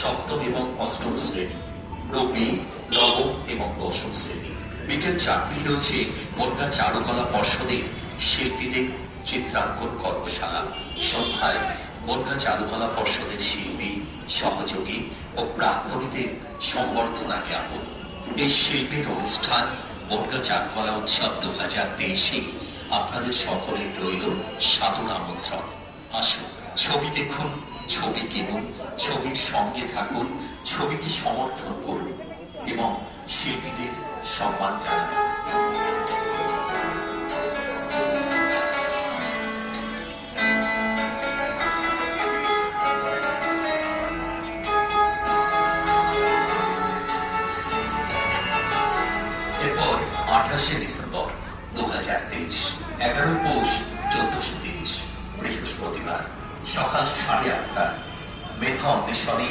সপ্তম এবং অষ্টম শ্রেণী, রবি নবম এবং দশম শ্রেণী। বিকেল 4টায় রয়েছে বনগাঁ চারুকলা পর্ষদের শিল্পীদের চিত্রাঙ্কন কর্মশালা। সন্ধ্যায় বনগাঁ চারুকলা পর্ষদের শিল্পী, সহযোগী ও প্রাক্তনীদের সম্বর্ধনা জ্ঞাপন। এই শিল্পীর অনুষ্ঠান বনগাঁ চারুকলা উৎসব 2023-এ আপনাদের সকলের রইল সাদর আমন্ত্রণ। আসুন, ছবি দেখুন, ছবি কিনুন, ছবির সঙ্গে থাকুন, ছবিকে সমর্থন করুন এবং শিল্পীদের সম্মান জানান। এরপর 28শে ডিসেম্বর 2023, 11 পৌষ 1430, বৃহস্পতিবার, সকাল 8:30টায় মেধা অন্বেষণে